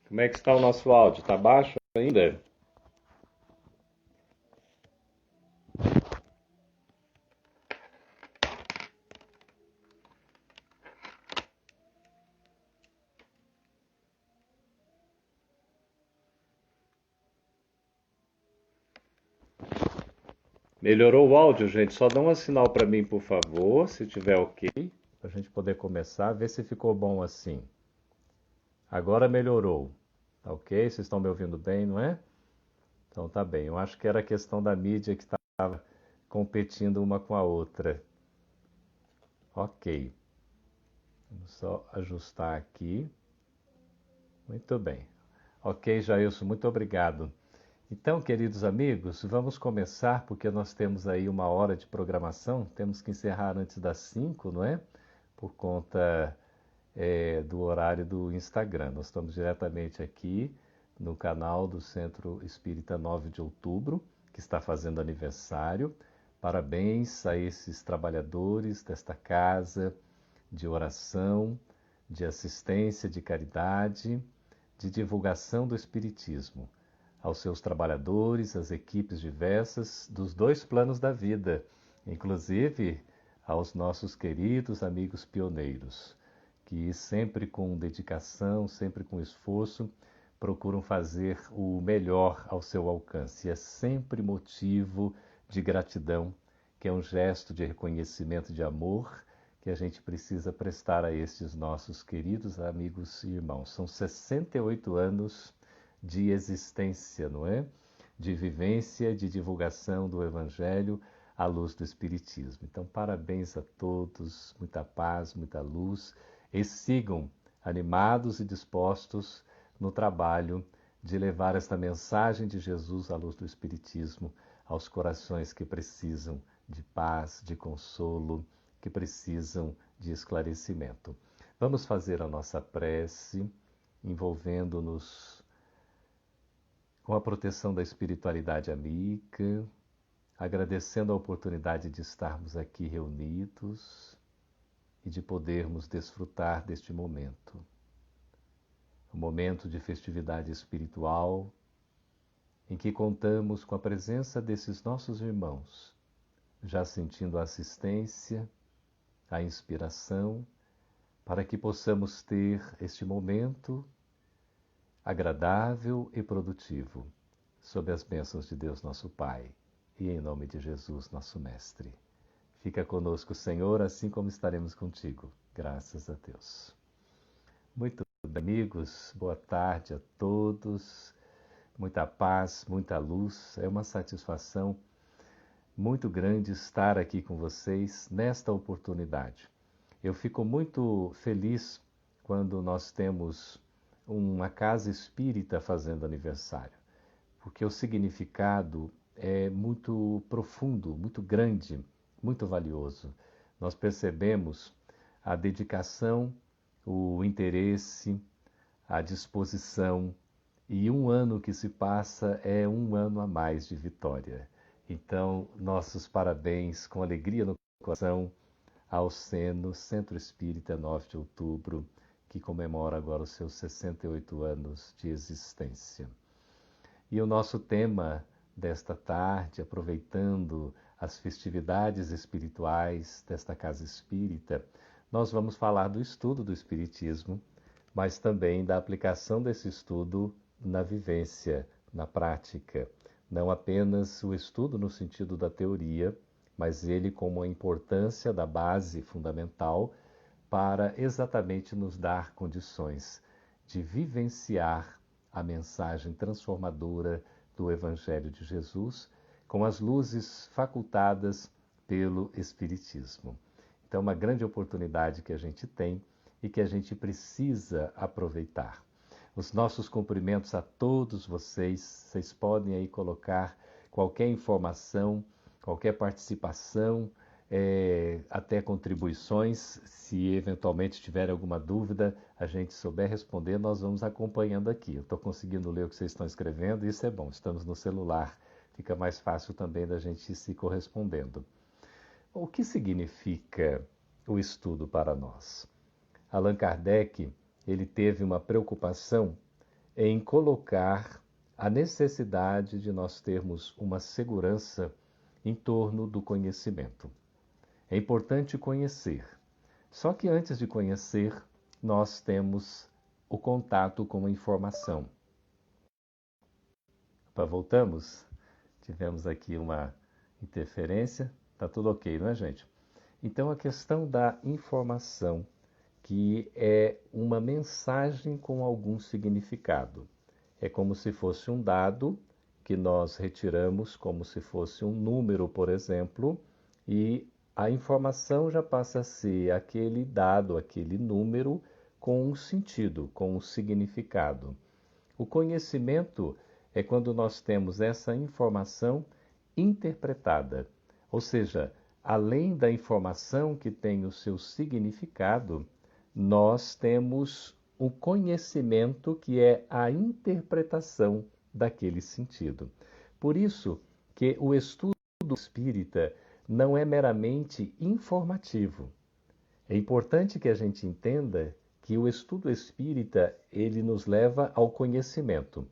Como é que está o nosso áudio? Está baixo ainda? Melhorou o áudio, gente? Só dá um sinal para mim, por favor, se tiver ok, para a gente poder começar, ver se ficou bom assim. Agora melhorou, tá ok? Vocês estão me ouvindo bem, não é? Então tá bem. Eu acho que era a questão da mídia que estava competindo uma com a outra. Ok. Vamos só ajustar aqui. Muito bem. Ok, Jailson, muito obrigado. Então, queridos amigos, vamos começar porque nós temos aí 1 hora de programação. Temos que encerrar antes das 5, não é? Por conta do horário do Instagram. Nós estamos diretamente aqui no canal do Centro Espírita 9 de Outubro, que está fazendo aniversário. Parabéns a esses trabalhadores desta casa de oração, de assistência, de caridade, de divulgação do Espiritismo, aos seus trabalhadores, às equipes diversas dos dois planos da vida, inclusive aos nossos queridos amigos pioneiros, que sempre com dedicação, sempre com esforço, procuram fazer o melhor ao seu alcance. E é sempre motivo de gratidão, que é um gesto de reconhecimento de amor que a gente precisa prestar a estes nossos queridos amigos e irmãos. São 68 anos de existência, não é? De vivência, de divulgação do Evangelho à luz do Espiritismo. Então, parabéns a todos, muita paz, muita luz, e sigam animados e dispostos no trabalho de levar esta mensagem de Jesus à luz do Espiritismo aos corações que precisam de paz, de consolo, que precisam de esclarecimento. Vamos fazer a nossa prece, envolvendo-nos com a proteção da espiritualidade amiga, agradecendo a oportunidade de estarmos aqui reunidos e de podermos desfrutar deste momento. Um momento de festividade espiritual em que contamos com a presença desses nossos irmãos, já sentindo a assistência, a inspiração, para que possamos ter este momento agradável e produtivo, sob as bênçãos de Deus nosso Pai e em nome de Jesus nosso Mestre. Fica conosco, Senhor, assim como estaremos contigo. Graças a Deus. Muito bem, amigos, boa tarde a todos. Muita paz, muita luz. É uma satisfação muito grande estar aqui com vocês nesta oportunidade. Eu fico muito feliz quando nós temos uma casa espírita fazendo aniversário, porque o significado é muito profundo, muito grande, muito valioso. Nós percebemos a dedicação, o interesse, a disposição, e 1 ano que se passa é 1 ano a mais de vitória. Então, nossos parabéns com alegria no coração ao Seno, Centro Espírita 9 de Outubro, que comemora agora os seus 68 anos de existência. E o nosso tema desta tarde, aproveitando as festividades espirituais desta casa espírita, nós vamos falar do estudo do Espiritismo, mas também da aplicação desse estudo na vivência, na prática. Não apenas o estudo no sentido da teoria, mas ele como a importância da base fundamental para exatamente nos dar condições de vivenciar a mensagem transformadora do Evangelho de Jesus com as luzes facultadas pelo Espiritismo. Então, uma grande oportunidade que a gente tem e que a gente precisa aproveitar. Os nossos cumprimentos a todos vocês. Vocês podem aí colocar qualquer informação, qualquer participação, até contribuições. Se eventualmente tiver alguma dúvida, a gente souber responder, nós vamos acompanhando aqui. Eu estou conseguindo ler o que vocês estão escrevendo e isso é bom. Estamos no celular, fica mais fácil também da gente se correspondendo. O que significa o estudo para nós? Allan Kardec, ele teve uma preocupação em colocar a necessidade de nós termos uma segurança em torno do conhecimento. É importante conhecer. Só que antes de conhecer, nós temos o contato com a informação. Voltamos? Tivemos aqui uma interferência. Tá tudo ok, não é, gente? Então, a questão da informação, que é uma mensagem com algum significado. É como se fosse um dado que nós retiramos, como se fosse um número, por exemplo, e a informação já passa a ser aquele dado, aquele número, com um sentido, com um significado. O conhecimento é quando nós temos essa informação interpretada, ou seja, além da informação que tem o seu significado, nós temos o conhecimento que é a interpretação daquele sentido. Por isso que o estudo espírita não é meramente informativo. É importante que a gente entenda que o estudo espírita, ele nos leva ao conhecimento.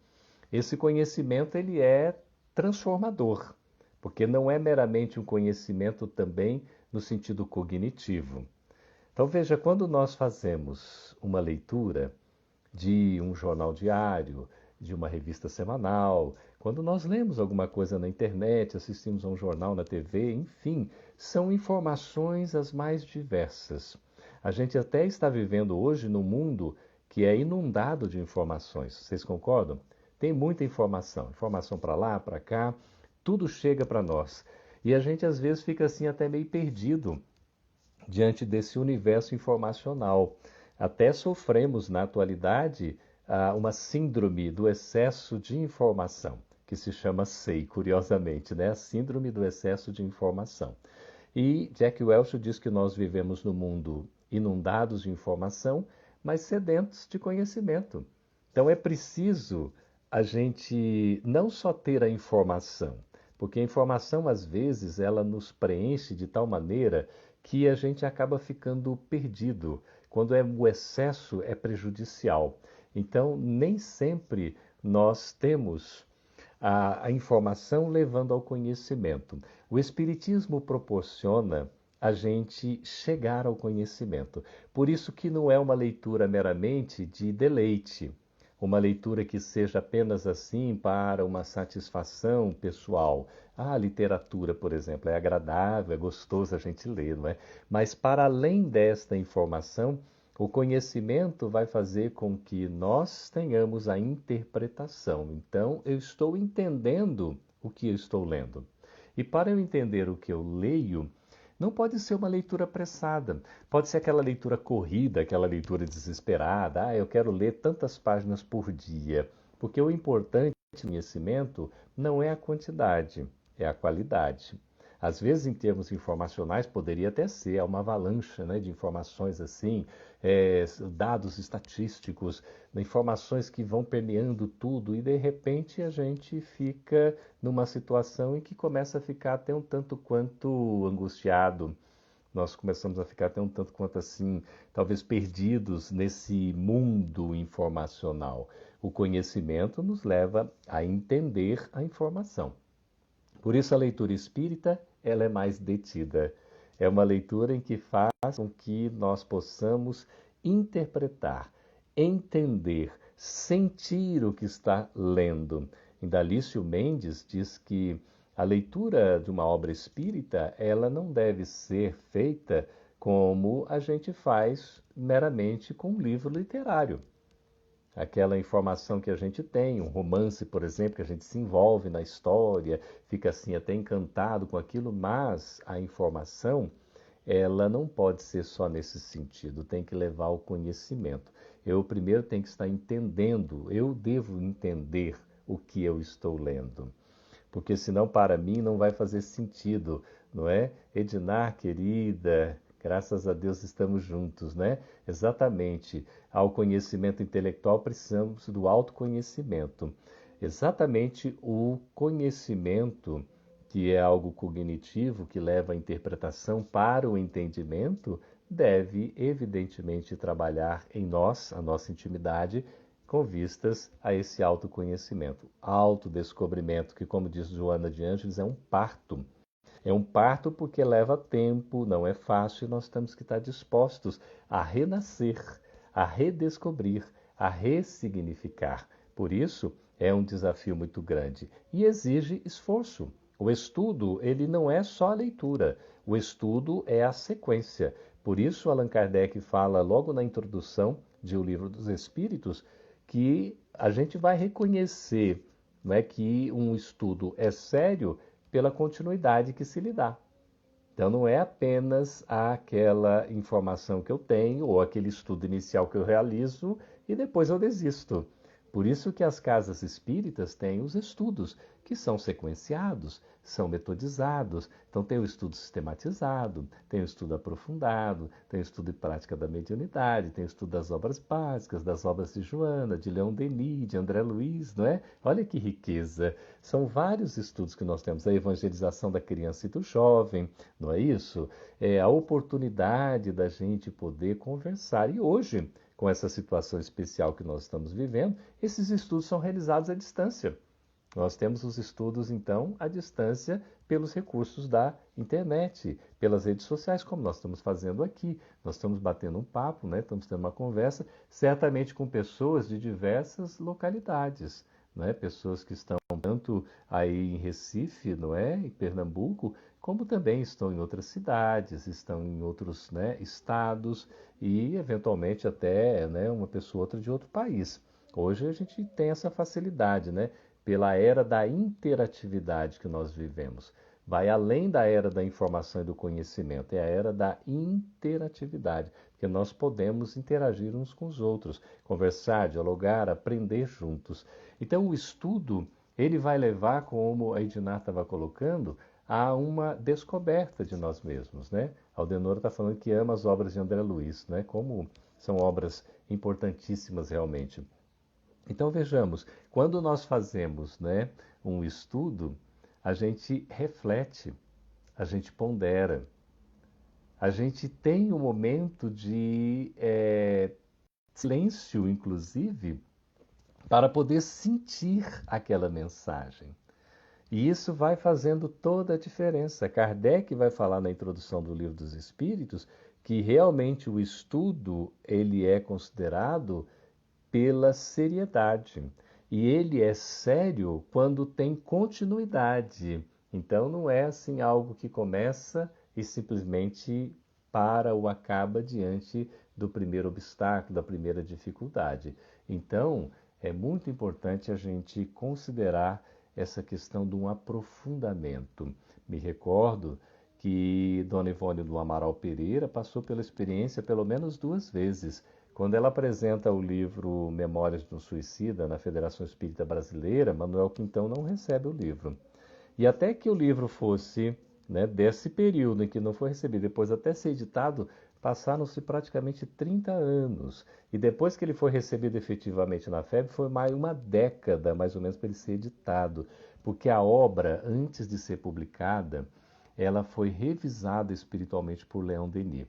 Esse conhecimento, ele é transformador, porque não é meramente um conhecimento também no sentido cognitivo. Então veja, quando nós fazemos uma leitura de um jornal diário, de uma revista semanal, quando nós lemos alguma coisa na internet, assistimos a um jornal na TV, enfim, são informações as mais diversas. A gente até está vivendo hoje num mundo que é inundado de informações. Vocês concordam? Tem muita informação, informação para lá, para cá, tudo chega para nós. E a gente às vezes fica assim até meio perdido diante desse universo informacional. Até sofremos, na atualidade, uma síndrome do excesso de informação, que se chama SEI, curiosamente, né? A síndrome do excesso de informação. E Jack Welch diz que nós vivemos num mundo inundados de informação, mas sedentos de conhecimento. Então é preciso a gente não só ter a informação, porque a informação, às vezes, ela nos preenche de tal maneira que a gente acaba ficando perdido. Quando o excesso é prejudicial. Então, nem sempre nós temos a informação levando ao conhecimento. O Espiritismo proporciona a gente chegar ao conhecimento. Por isso que não é uma leitura meramente de deleite, uma leitura que seja apenas assim para uma satisfação pessoal. A literatura, por exemplo, é agradável, é gostoso a gente ler, não é? Mas para além desta informação, o conhecimento vai fazer com que nós tenhamos a interpretação. Então, eu estou entendendo o que eu estou lendo. E para eu entender o que eu leio, não pode ser uma leitura apressada. Pode ser aquela leitura corrida, aquela leitura desesperada. Ah, eu quero ler tantas páginas por dia. Porque o importante no conhecimento não é a quantidade, é a qualidade. Às vezes, em termos informacionais, poderia até ser uma avalanche, né, de informações assim, dados estatísticos, informações que vão permeando tudo, e de repente a gente fica numa situação em que começa a ficar até um tanto quanto angustiado. Nós começamos a ficar até um tanto quanto assim, talvez perdidos nesse mundo informacional. O conhecimento nos leva a entender a informação. Por isso a leitura espírita, ela é mais detida. É uma leitura em que faz com que nós possamos interpretar, entender, sentir o que está lendo. Indalício Mendes diz que a leitura de uma obra espírita, ela não deve ser feita como a gente faz meramente com um livro literário. Aquela informação que a gente tem, um romance, por exemplo, que a gente se envolve na história, fica assim até encantado com aquilo, mas a informação, ela não pode ser só nesse sentido, tem que levar ao conhecimento. Eu primeiro tenho que estar entendendo, eu devo entender o que eu estou lendo, porque senão para mim não vai fazer sentido, não é? Ednar, querida, graças a Deus estamos juntos, né? Exatamente. Ao conhecimento intelectual precisamos do autoconhecimento. Exatamente o conhecimento, que é algo cognitivo, que leva a interpretação para o entendimento, deve evidentemente trabalhar em nós, a nossa intimidade, com vistas a esse autoconhecimento, autodescobrimento, que, como diz Joana de Ângeles, é um parto. É um parto porque leva tempo, não é fácil, e nós temos que estar dispostos a renascer, a redescobrir, a ressignificar. Por isso, é um desafio muito grande e exige esforço. O estudo, ele não é só a leitura, o estudo é a sequência. Por isso, Allan Kardec fala logo na introdução de O Livro dos Espíritos que a gente vai reconhecer, não é, que um estudo é sério pela continuidade que se lhe dá. Então, não é apenas aquela informação que eu tenho ou aquele estudo inicial que eu realizo e depois eu desisto. Por isso que as casas espíritas têm os estudos, que são sequenciados, são metodizados. Então, tem o estudo sistematizado, tem o estudo aprofundado, tem o estudo de prática da mediunidade, tem o estudo das obras básicas, das obras de Joana, de Leon Denis, de André Luiz, não é? Olha que riqueza! São vários estudos que nós temos. A evangelização da criança e do jovem, não é isso? É a oportunidade da gente poder conversar. E hoje, com essa situação especial que nós estamos vivendo, esses estudos são realizados à distância. Nós temos os estudos, então, à distância pelos recursos da internet, pelas redes sociais, como nós estamos fazendo aqui. Nós estamos batendo um papo, né? Estamos tendo uma conversa, certamente com pessoas de diversas localidades, né? Pessoas que estão tanto aí em Recife, não é? Em Pernambuco, como também estão em outras cidades, estão em outros, né, estados e, eventualmente, até, né, uma pessoa ou outra de outro país. Hoje a gente tem essa facilidade, né? Pela era da interatividade que nós vivemos. Vai além da era da informação e do conhecimento, é a era da interatividade, porque nós podemos interagir uns com os outros, conversar, dialogar, aprender juntos. Então o estudo, ele vai levar, como a Ednar estava colocando, a uma descoberta de nós mesmos, né? Aldenor está falando que ama as obras de André Luiz, né? Como são obras importantíssimas realmente. Então vejamos, quando nós fazemos, né, um estudo, a gente reflete, a gente pondera, a gente tem um momento de silêncio, inclusive, para poder sentir aquela mensagem. E isso vai fazendo toda a diferença. Kardec vai falar na introdução do Livro dos Espíritos que realmente o estudo ele é considerado pela seriedade. E ele é sério quando tem continuidade. Então não é assim algo que começa e simplesmente para ou acaba diante do primeiro obstáculo, da primeira dificuldade. Então é muito importante a gente considerar essa questão de um aprofundamento. Me recordo que Dona Ivone do Amaral Pereira passou pela experiência pelo menos 2 vezes. Quando ela apresenta o livro Memórias de um Suicida na Federação Espírita Brasileira, Manuel Quintão não recebe o livro. E até que o livro fosse, né, desse período em que não foi recebido, depois até ser editado, passaram-se praticamente 30 anos. E depois que ele foi recebido efetivamente na FEB, foi mais uma década, mais ou menos, para ele ser editado. Porque a obra, antes de ser publicada, ela foi revisada espiritualmente por Leon Denis.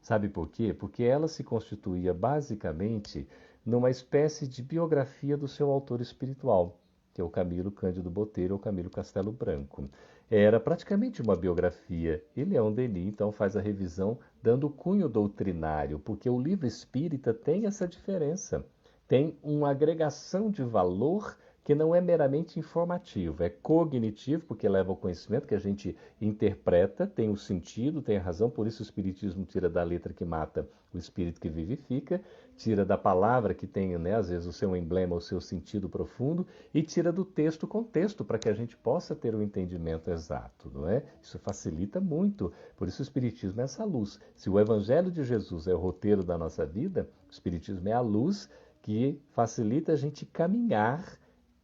Sabe por quê? Porque ela se constituía basicamente numa espécie de biografia do seu autor espiritual, que é o Camilo Cândido Botelho ou Camilo Castelo Branco. Era praticamente uma biografia. E Leon Denis, então, faz a revisão dando cunho doutrinário, porque o livro espírita tem essa diferença. Tem uma agregação de valor que não é meramente informativo, é cognitivo, porque leva ao conhecimento que a gente interpreta, tem o sentido, tem a razão, por isso o Espiritismo tira da letra que mata o espírito que vivifica, tira da palavra que tem, né, às vezes, o seu emblema, o seu sentido profundo, e tira do texto o contexto, para que a gente possa ter o entendimento exato, não é? Isso facilita muito, por isso o Espiritismo é essa luz. Se o Evangelho de Jesus é o roteiro da nossa vida, o Espiritismo é a luz que facilita a gente caminhar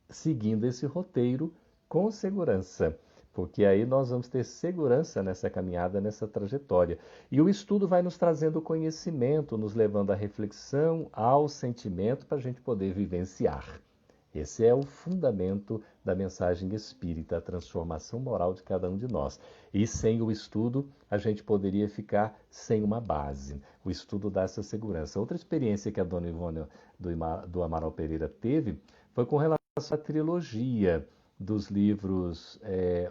seguindo esse roteiro com segurança, porque aí nós vamos ter segurança nessa caminhada, nessa trajetória. E o estudo vai nos trazendo conhecimento, nos levando à reflexão, ao sentimento, para a gente poder vivenciar. Esse é o fundamento da mensagem espírita, a transformação moral de cada um de nós. E sem o estudo, a gente poderia ficar sem uma base. O estudo dá essa segurança. Outra experiência que a dona Ivone do Amaral Pereira teve foi com relação à trilogia dos livros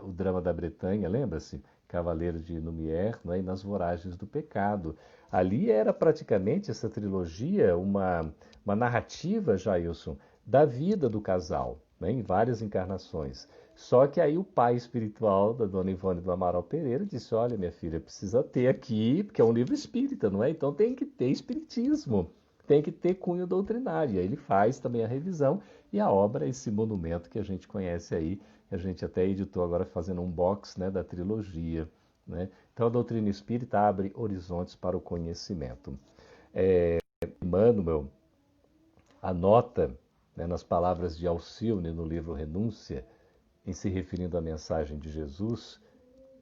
O Drama da Bretanha, lembra-se? Cavaleiro de Lumière, né? E Nas Voragens do Pecado. Ali era praticamente essa trilogia uma narrativa, Jailson, da vida do casal, né, em várias encarnações. Só que aí o pai espiritual da dona Ivone do Amaral Pereira disse: olha, minha filha, precisa ter aqui, porque é um livro espírita, não é? Então tem que ter espiritismo, tem que ter cunho doutrinário. E aí ele faz também a revisão e a obra é esse monumento que a gente conhece aí, a gente até editou agora fazendo um box, né, da trilogia. Né? Então a doutrina espírita abre horizontes para o conhecimento. Emmanuel anota, né, nas palavras de Alcione no livro Renúncia, em se referindo à mensagem de Jesus,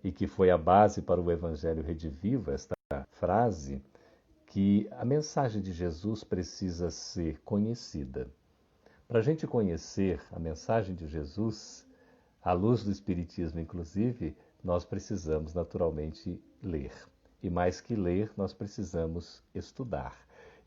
e que foi a base para o Evangelho Redivivo, esta frase, que a mensagem de Jesus precisa ser conhecida. Para a gente conhecer a mensagem de Jesus, à luz do Espiritismo inclusive, nós precisamos naturalmente ler. E mais que ler, nós precisamos estudar.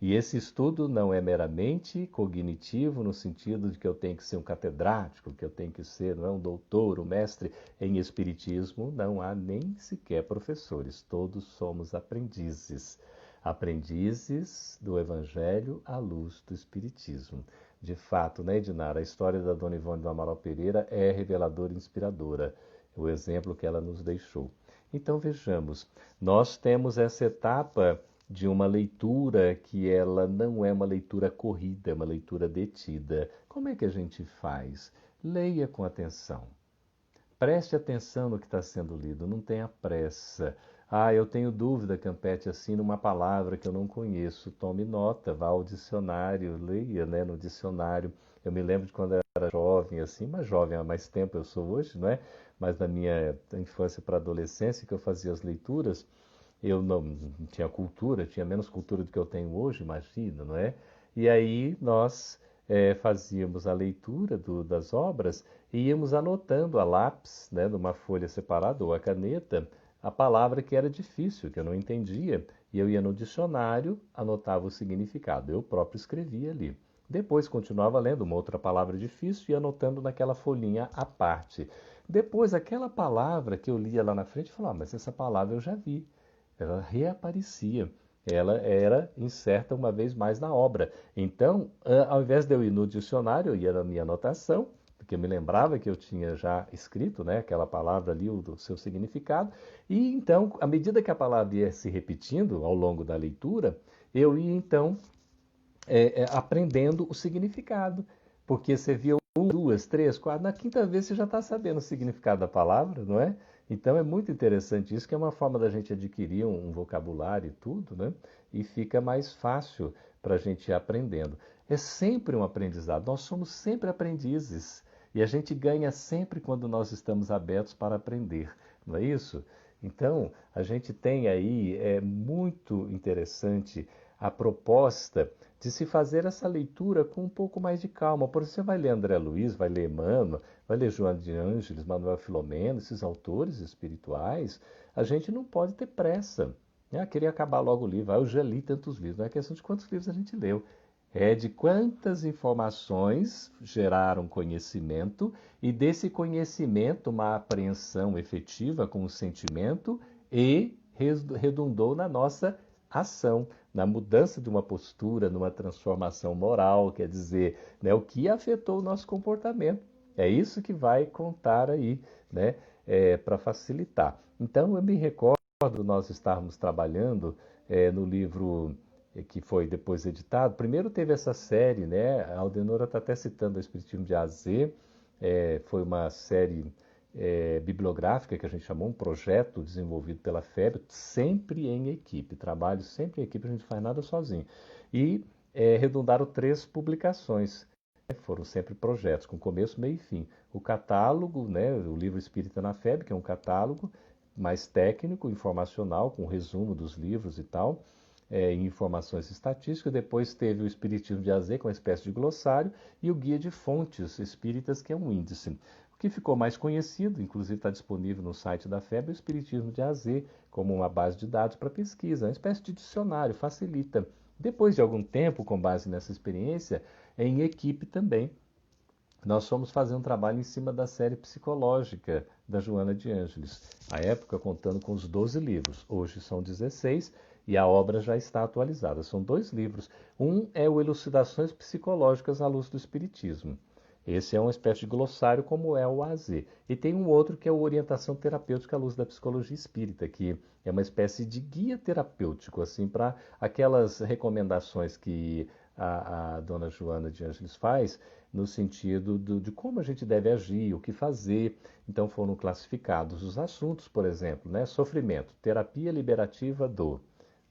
E esse estudo não é meramente cognitivo, no sentido de que eu tenho que ser um catedrático, que eu tenho que ser, não é, um doutor, um mestre em espiritismo. Não há nem sequer professores, todos somos aprendizes. Aprendizes do Evangelho à luz do Espiritismo. De fato, né, Edinara, a história da dona Ivone do Amaral Pereira é reveladora e inspiradora, o exemplo que ela nos deixou. Então vejamos, nós temos essa etapa de uma leitura que ela não é uma leitura corrida, é uma leitura detida. Como é que a gente faz? Leia com atenção. Preste atenção no que está sendo lido, não tenha pressa. Ah, eu tenho dúvida, Campete, assim, numa palavra que eu não conheço. Tome nota, vá ao dicionário, leia, né, no dicionário. Eu me lembro de quando eu era jovem, assim, mas jovem há mais tempo eu sou hoje, não é? Mas na minha infância para adolescência, que eu fazia as leituras, eu não tinha cultura, tinha menos cultura do que eu tenho hoje, imagina, não é? E aí nós fazíamos a leitura das obras e íamos anotando a lápis, né, numa folha separada ou a caneta, a palavra que era difícil, que eu não entendia, e eu ia no dicionário, anotava o significado. Eu próprio escrevia ali. Depois continuava lendo uma outra palavra difícil e anotando naquela folhinha à parte. Depois, aquela palavra que eu lia lá na frente, eu falava, mas essa palavra eu já vi. Ela reaparecia. Ela era inserta uma vez mais na obra. Então, ao invés de eu ir no dicionário, eu ia na minha anotação, porque eu me lembrava que eu tinha já escrito, né, aquela palavra ali, o seu significado. E então, à medida que a palavra ia se repetindo ao longo da leitura, eu ia então aprendendo o significado. Porque você via uma, duas, três, quatro, na quinta vez você já está sabendo o significado da palavra, não é? Então é muito interessante isso, que é uma forma da gente adquirir um vocabulário e tudo, né? E fica mais fácil para a gente ir aprendendo. É sempre um aprendizado, nós somos sempre aprendizes. E a gente ganha sempre quando nós estamos abertos para aprender, não é isso? Então, a gente tem aí, é muito interessante a proposta de se fazer essa leitura com um pouco mais de calma. Por isso você vai ler André Luiz, vai ler Emmanuel, vai ler João de Ângeles, Manuel Filomeno, esses autores espirituais, a gente não pode ter pressa. Né? Querer acabar logo o livro. Eu já li tantos livros. Não é questão de quantos livros a gente leu. É de quantas informações geraram conhecimento e desse conhecimento uma apreensão efetiva com o sentimento e redundou na nossa ação, na mudança de uma postura, numa transformação moral, quer dizer, né, o que afetou o nosso comportamento. É isso que vai contar aí, né, para facilitar. Então, eu me recordo nós estarmos trabalhando no livro que foi depois editado. Primeiro teve essa série, né? A Aldenora está até citando o Espiritismo de A a Z. Foi uma série bibliográfica que a gente chamou, um projeto desenvolvido pela FEB, sempre em equipe, trabalho sempre em equipe, a gente não faz nada sozinho. E redundaram 3 publicações. Foram sempre projetos, com começo, meio e fim. O catálogo, né, o livro Espírita na FEB, que é um catálogo mais técnico, informacional, com resumo dos livros e tal. em informações estatísticas, depois teve o Espiritismo de AZ, que é uma espécie de glossário, e o Guia de Fontes Espíritas, que é um índice. O que ficou mais conhecido, inclusive está disponível no site da FEB, é o Espiritismo de AZ, como uma base de dados para pesquisa, uma espécie de dicionário, facilita. Depois de algum tempo, com base nessa experiência, em equipe também, nós fomos fazer um trabalho em cima da série psicológica da Joana de Ângeles, à época contando com os 12 livros, hoje são 16 e a obra já está atualizada. São 2 livros. Um é o Elucidações Psicológicas à Luz do Espiritismo. Esse é uma espécie de glossário, como é o AZ. E tem um outro que é o Orientação Terapêutica à Luz da Psicologia Espírita, que é uma espécie de guia terapêutico, assim, para aquelas recomendações que a dona Joana de Ângeles faz, no sentido de como a gente deve agir, o que fazer. Então foram classificados os assuntos, por exemplo, né? Sofrimento, terapia liberativa, dor.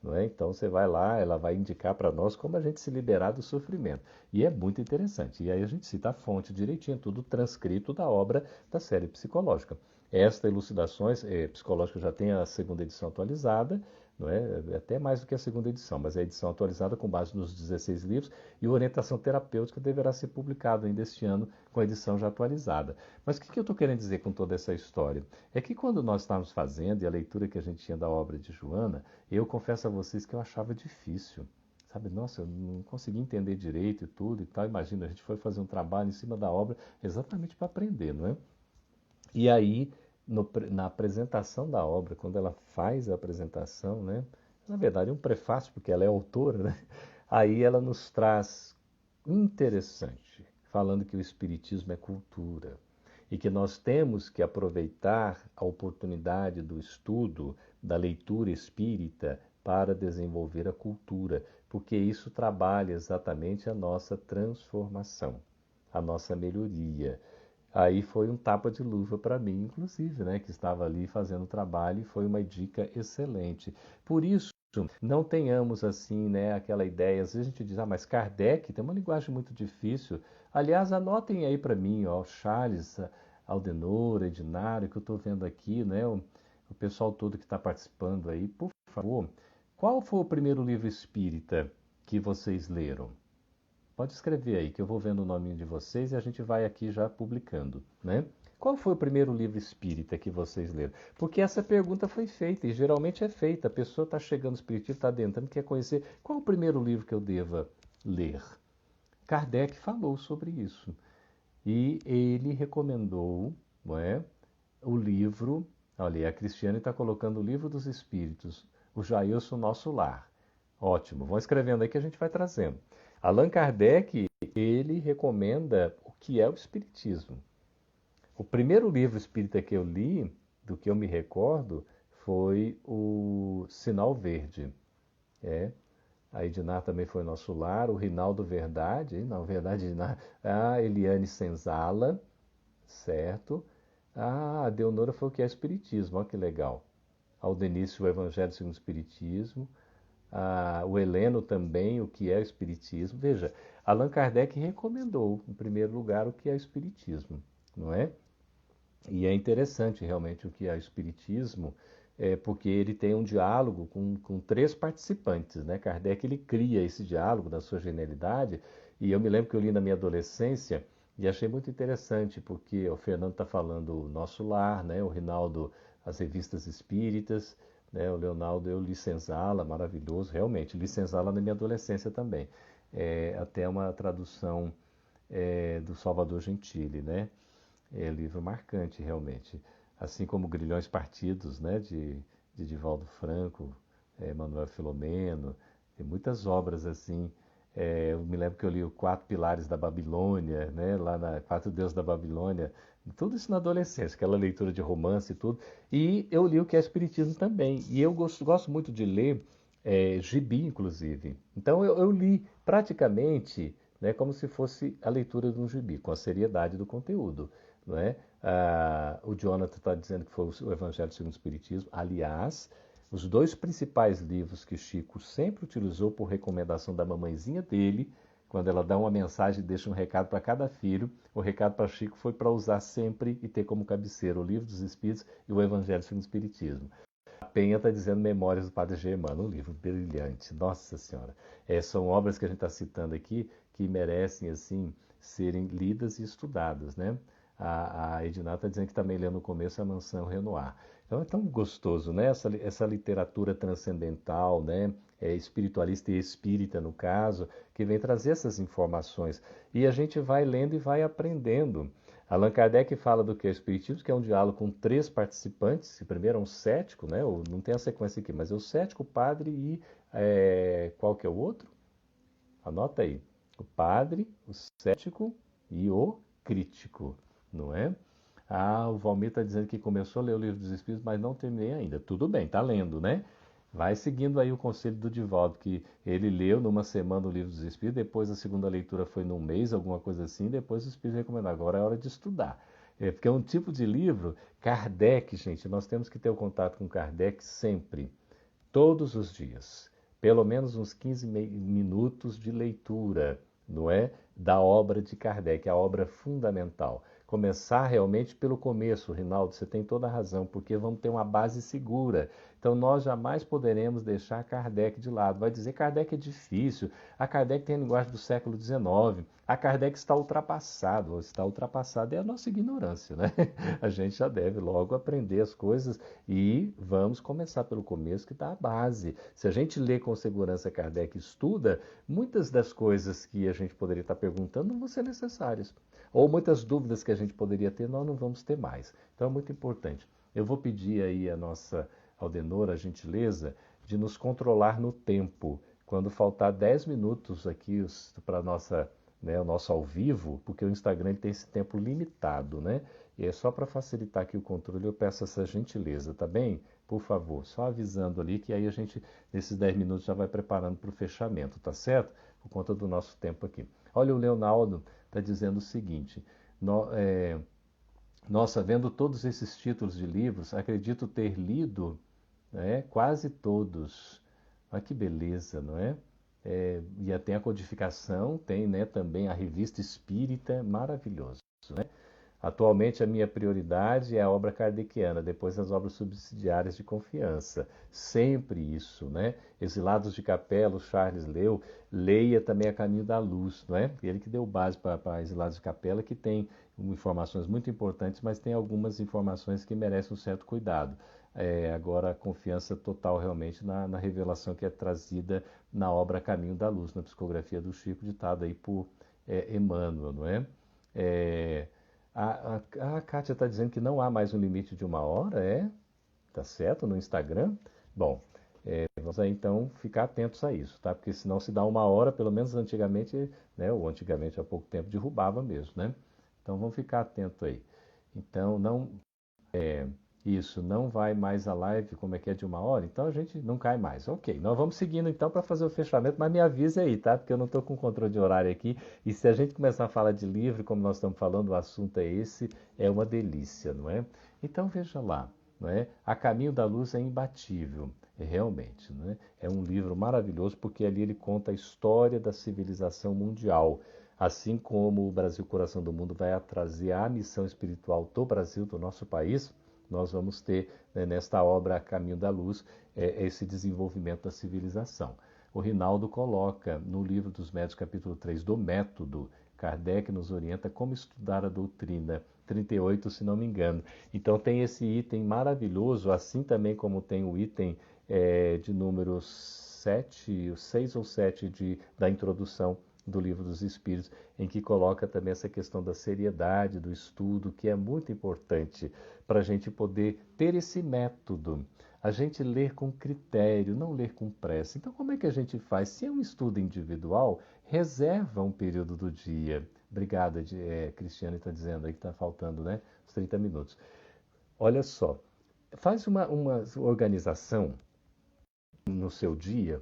Não é? Então você vai lá, ela vai indicar para nós como a gente se liberar do sofrimento. E é muito interessante. E aí a gente cita a fonte direitinho, tudo transcrito da obra da série psicológica. Esta Elucidações Psicológicas já tem a segunda edição atualizada, não é? Até mais do que a segunda edição, mas é a edição atualizada com base nos 16 livros e a Orientação Terapêutica deverá ser publicado ainda este ano com a edição já atualizada. Mas o que eu estou querendo dizer com toda essa história? É que quando nós estávamos fazendo, e a leitura que a gente tinha da obra de Joana, eu confesso a vocês que eu achava difícil. Sabe, nossa, eu não consegui entender direito e tudo e tal. Imagina, a gente foi fazer um trabalho em cima da obra exatamente para aprender, não é? E aí, na apresentação da obra, quando ela faz a apresentação, né? Na verdade, é um prefácio, porque ela é autora, né? Aí ela nos traz interessante, falando que o Espiritismo é cultura e que nós temos que aproveitar a oportunidade do estudo, da leitura espírita, para desenvolver a cultura, porque isso trabalha exatamente a nossa transformação, a nossa melhoria. Aí foi um tapa de luva para mim, inclusive, né, que estava ali fazendo o trabalho e foi uma dica excelente. Por isso, não tenhamos assim, né, aquela ideia, às vezes a gente diz, mas Kardec tem uma linguagem muito difícil. Aliás, anotem aí para mim, ó, Charles, Aldenor, Edinário, que eu estou vendo aqui, né, o pessoal todo que está participando aí, por favor, qual foi o primeiro livro espírita que vocês leram? Pode escrever aí, que eu vou vendo o nome de vocês e a gente vai aqui já publicando, né? Qual foi o primeiro livro espírita que vocês leram? Porque essa pergunta foi feita e geralmente é feita. A pessoa está chegando no espiritismo, está adentrando, quer conhecer qual é o primeiro livro que eu deva ler. Kardec falou sobre isso e ele recomendou, não é, o livro. Olha, a Cristiane está colocando o Livro dos Espíritos, o Jailson Nosso Lar. Ótimo, vão escrevendo aí que a gente vai trazendo. Allan Kardec, ele recomenda o que é o Espiritismo. O primeiro livro espírita que eu li, do que eu me recordo, foi o Sinal Verde. A Edinar também foi nosso lar, o Rinaldo Verdade, não, Verdade Edinar, a Eliane Senzala, certo? A Deonora foi o que é Espiritismo, olha que legal. Aldenício, o Evangelho segundo o Espiritismo. O Heleno também, o que é o Espiritismo. Veja, Allan Kardec recomendou, em primeiro lugar, o que é o Espiritismo, não é? E é interessante realmente o que é o Espiritismo, porque ele tem um diálogo com 3 participantes, né? Kardec ele cria esse diálogo da sua genialidade, e eu me lembro que eu li na minha adolescência e achei muito interessante, porque o Fernando está falando o Nosso Lar, né? O Rinaldo, as revistas espíritas, né? O Leonardo, eu li Senzala, maravilhoso, realmente, li Senzala na minha adolescência também. Até uma tradução do Salvador Gentili, né? É livro marcante, realmente. Assim como Grilhões Partidos, né, de Divaldo Franco, Manuel Filomeno, tem muitas obras assim. Eu me lembro que eu li o Quatro Pilares da Babilônia, né, lá na Quatro Deuses da Babilônia, tudo isso na adolescência, aquela leitura de romance e tudo. E eu li o que é Espiritismo também. E eu gosto muito de ler gibi, inclusive. Então eu li praticamente, né, como se fosse a leitura de um gibi, com a seriedade do conteúdo. Não é? O Jonathan está dizendo que foi o Evangelho segundo o Espiritismo. Aliás, os 2 principais livros que Chico sempre utilizou por recomendação da mamãezinha dele, quando ela dá uma mensagem e deixa um recado para cada filho, o recado para Chico foi para usar sempre e ter como cabeceira o Livro dos Espíritos e o Evangelho segundo o Espiritismo. Penha está dizendo Memórias do Padre Germano, um livro brilhante. Nossa Senhora. São obras que a gente está citando aqui que merecem, assim, serem lidas e estudadas, né? A Edna está dizendo que também leu no começo a Mansão Renoir. Então é tão gostoso, né? Essa literatura transcendental, né? Espiritualista e espírita, no caso, que vem trazer essas informações. E a gente vai lendo e vai aprendendo. Allan Kardec fala do que é o Espiritismo, que é um diálogo com 3 participantes. O primeiro é um cético, né? Não tem a sequência aqui, mas é o cético, o padre e qual que é o outro? Anota aí. O padre, o cético e o crítico, não é? O Valmir está dizendo que começou a ler o Livro dos Espíritos, mas não terminei ainda. Tudo bem, está lendo, né? Vai seguindo aí o conselho do Divaldo, que ele leu numa semana o Livro dos Espíritos, depois a segunda leitura foi num mês, alguma coisa assim, depois o Espírito recomendou, agora é hora de estudar. Porque é um tipo de livro, Kardec, gente, nós temos que ter o contato com Kardec sempre, todos os dias. Pelo menos uns 15 minutos de leitura, não é? Da obra de Kardec, a obra fundamental. Começar realmente pelo começo, Rinaldo, você tem toda a razão, porque vamos ter uma base segura. Então nós jamais poderemos deixar Kardec de lado. Vai dizer que Kardec é difícil, a Kardec tem a linguagem do século XIX, a Kardec está ultrapassado é a nossa ignorância, né? A gente já deve logo aprender as coisas e vamos começar pelo começo, que está a base. Se a gente lê com segurança Kardec e estuda, muitas das coisas que a gente poderia estar perguntando não vão ser necessárias. Ou muitas dúvidas que a gente poderia ter, nós não vamos ter mais. Então é muito importante. Eu vou pedir aí a nossa Aldenora a gentileza de nos controlar no tempo. Quando faltar 10 minutos aqui para o nosso ao vivo, porque o Instagram ele tem esse tempo limitado, né? E é só para facilitar aqui o controle, eu peço essa gentileza, tá bem? Por favor, só avisando ali que aí a gente, nesses 10 minutos, já vai preparando para o fechamento, tá certo? Por conta do nosso tempo aqui. Olha, o Leonardo está dizendo o seguinte: nossa, vendo todos esses títulos de livros, acredito ter lido, né, quase todos. Olha que beleza, não é? E tem a codificação, tem, né, também a revista espírita, maravilhoso, né? Atualmente a minha prioridade é a obra kardeciana, depois as obras subsidiárias de confiança. Sempre isso, né? Exilados de Capela, o Charles leu, leia também A Caminho da Luz, não é? Ele que deu base para Exilados de Capela, que tem informações muito importantes, mas tem algumas informações que merecem um certo cuidado. Agora, a confiança total realmente na revelação que é trazida na obra Caminho da Luz, na psicografia do Chico, ditada aí por Emmanuel, não é? A Kátia está dizendo que não há mais um limite de 1 hora, tá certo, no Instagram. Bom, vamos aí então ficar atentos a isso, tá? Porque senão se dá 1 hora, pelo menos antigamente, né? Ou antigamente há pouco tempo derrubava mesmo, né? Então vamos ficar atento aí. Então isso, não vai mais a live, como é que é de 1 hora, então a gente não cai mais. Ok, nós vamos seguindo então para fazer o fechamento, mas me avise aí, tá? Porque eu não estou com controle de horário aqui. E se a gente começar a falar de livro, como nós estamos falando, o assunto é esse, é uma delícia, não é? Então veja lá, não é? A Caminho da Luz é imbatível, realmente, não é? É um livro maravilhoso porque ali ele conta a história da civilização mundial. Assim como o Brasil Coração do Mundo vai trazer a missão espiritual do Brasil, do nosso país, nós vamos ter, né, nesta obra Caminho da Luz, esse desenvolvimento da civilização. O Rinaldo coloca no Livro dos Médiuns, capítulo 3, do método, Kardec nos orienta como estudar a doutrina, 38, se não me engano. Então tem esse item maravilhoso, assim também como tem o item de número 7, 6 ou 7 da introdução do Livro dos Espíritos, em que coloca também essa questão da seriedade do estudo, que é muito importante para a gente poder ter esse método. A gente ler com critério, não ler com pressa. Então, como é que a gente faz? Se é um estudo individual, reserva um período do dia. Obrigada, Cristiane está dizendo aí que está faltando, né? Os 30 minutos. Olha só, faz uma organização no seu dia.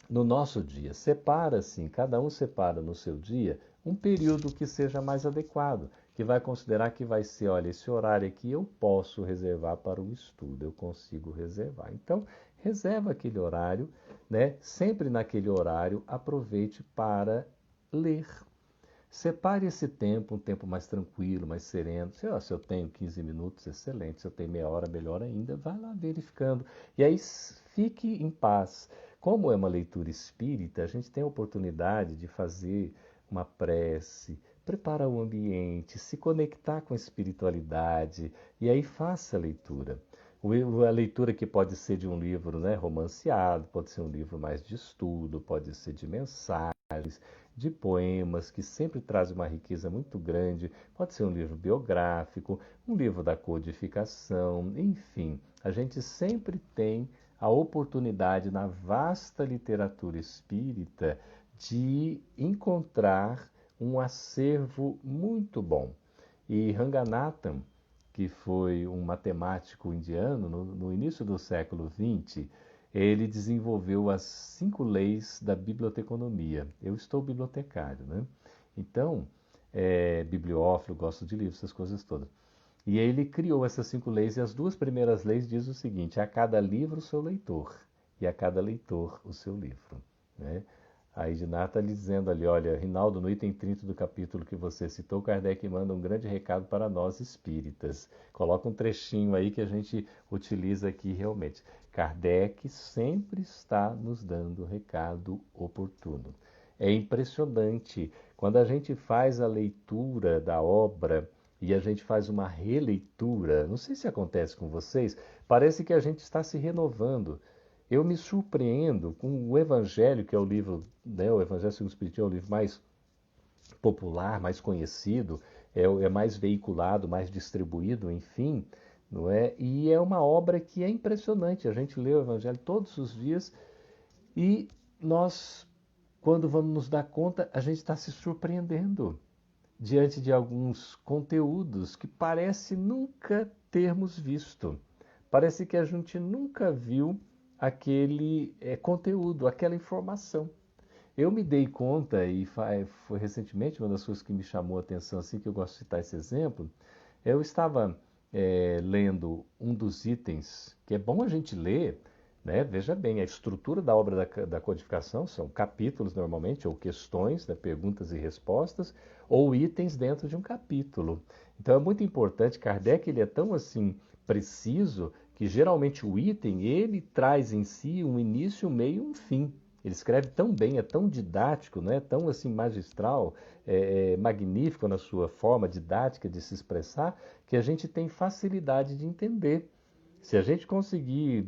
No nosso dia, separa assim, cada um separa no seu dia um período que seja mais adequado, que vai considerar que vai ser, olha, esse horário aqui eu posso reservar para o estudo, eu consigo reservar. Então, reserva aquele horário, né? Sempre naquele horário, aproveite para ler. Separe esse tempo, um tempo mais tranquilo, mais sereno. Se eu tenho 15 minutos, excelente. Se eu tenho meia hora, melhor ainda. Vai lá verificando. E aí fique em paz. Como é uma leitura espírita, a gente tem a oportunidade de fazer uma prece, preparar o ambiente, se conectar com a espiritualidade. E aí faça a leitura. A leitura que pode ser de um livro, né, romanceado, pode ser um livro mais de estudo, pode ser de mensagens, de poemas, que sempre traz uma riqueza muito grande, pode ser um livro biográfico, um livro da codificação, enfim, a gente sempre tem a oportunidade na vasta literatura espírita de encontrar um acervo muito bom. E Ranganathan, que foi um matemático indiano no início do século XX, ele desenvolveu as 5 leis da biblioteconomia. Eu estou bibliotecário, né? Então, bibliófilo, gosto de livros, essas coisas todas. E ele criou essas 5 leis, e as 2 primeiras leis dizem o seguinte: a cada livro o seu leitor, e a cada leitor o seu livro. Né? A Edná está lhe dizendo ali, olha, Rinaldo, no item 30 do capítulo que você citou, Kardec manda um grande recado para nós espíritas. Coloca um trechinho aí que a gente utiliza aqui realmente. Kardec sempre está nos dando recado oportuno. É impressionante, quando a gente faz a leitura da obra e a gente faz uma releitura, não sei se acontece com vocês, parece que a gente está se renovando. Eu me surpreendo com o Evangelho, que é o livro, né, o Evangelho segundo o Espiritismo é o livro mais popular, mais conhecido, é mais veiculado, mais distribuído, enfim, não é? E é uma obra que é impressionante. A gente lê o Evangelho todos os dias e nós, quando vamos nos dar conta, a gente está se surpreendendo diante de alguns conteúdos que parece nunca termos visto. Parece que a gente nunca viu aquele conteúdo, aquela informação. Eu me dei conta, e foi recentemente uma das coisas que me chamou a atenção, assim, que eu gosto de citar esse exemplo, eu estava lendo um dos itens, que é bom a gente ler, né? Veja bem, a estrutura da obra da codificação são capítulos normalmente, ou questões, né? Perguntas e respostas, ou itens dentro de um capítulo. Então é muito importante, Kardec ele é tão assim preciso, que geralmente o item ele traz em si um início, um meio e um fim. Ele escreve tão bem, é tão didático, né? Tão assim magistral, magnífico na sua forma didática de se expressar, que a gente tem facilidade de entender. Se a gente conseguir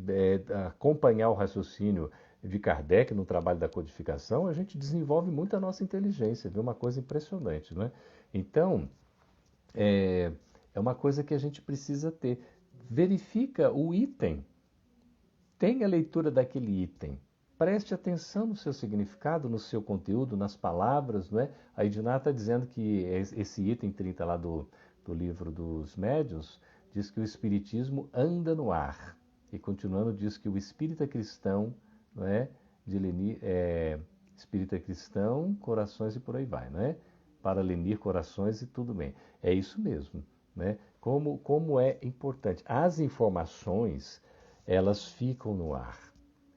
acompanhar o raciocínio de Kardec no trabalho da codificação, a gente desenvolve muito a nossa inteligência, viu? Uma coisa impressionante, não é? Então, é, é uma coisa que a gente precisa ter. Verifica o item, tenha a leitura daquele item. Preste atenção no seu significado, no seu conteúdo, nas palavras, não é? A Edná está dizendo que esse item 30 lá do livro dos médiuns diz que o espiritismo anda no ar. E continuando diz que o espírita cristão, não é? De Lenir, espírita cristão, corações e por aí vai, não é? Para lenir corações e tudo bem. É isso mesmo, né? Como é importante. As informações elas ficam no ar.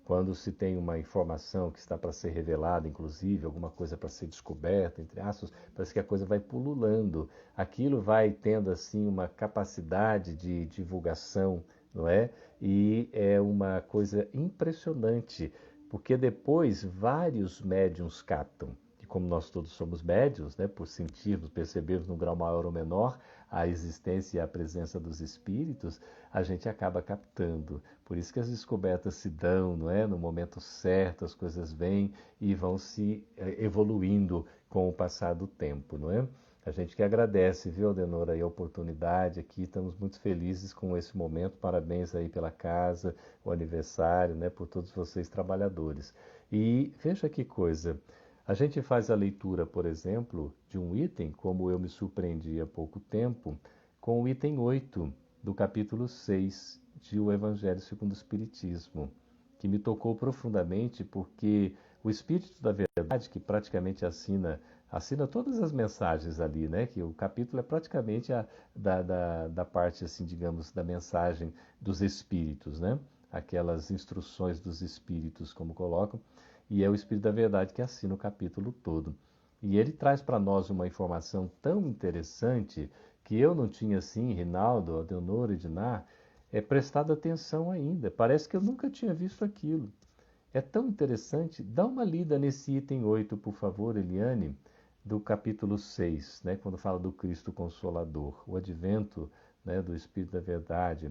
Quando se tem uma informação que está para ser revelada, inclusive, alguma coisa para ser descoberta, entre aspas, parece que a coisa vai pululando. Aquilo vai tendo, assim, uma capacidade de divulgação, não é? E é uma coisa impressionante, porque depois vários médiums captam. E como nós todos somos médiums, né, por sentirmos, percebermos num grau maior ou menor a existência e a presença dos espíritos, a gente acaba captando. Por isso que as descobertas se dão, não é? No momento certo, as coisas vêm e vão se evoluindo com o passar do tempo, não é? A gente que agradece, viu, Adenora, a oportunidade aqui, estamos muito felizes com esse momento, parabéns aí pela casa, o aniversário, né, por todos vocês trabalhadores. E veja que coisa, a gente faz a leitura, por exemplo, de um item, como eu me surpreendi há pouco tempo, com o item 8 do capítulo 6 de O Evangelho segundo o Espiritismo, que me tocou profundamente porque o Espírito da Verdade, que praticamente assina todas as mensagens ali, né? Que o capítulo é praticamente da parte, assim, digamos, da mensagem dos Espíritos, né? Aquelas instruções dos Espíritos, como colocam, e é o Espírito da Verdade que assina o capítulo todo. E ele traz para nós uma informação tão interessante que eu não tinha, assim, Rinaldo, Adenor, Ednar, prestado atenção ainda. Parece que eu nunca tinha visto aquilo. É tão interessante. Dá uma lida nesse item 8, por favor, Eliane, do capítulo 6, né, quando fala do Cristo Consolador, o advento, né, do Espírito da Verdade.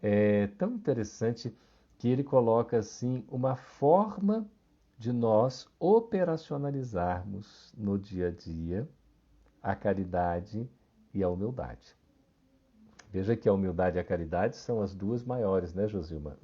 É tão interessante que ele coloca assim uma forma de nós operacionalizarmos no dia a dia a caridade e a humildade. Veja que a humildade e a caridade são as duas maiores, né, Josilma?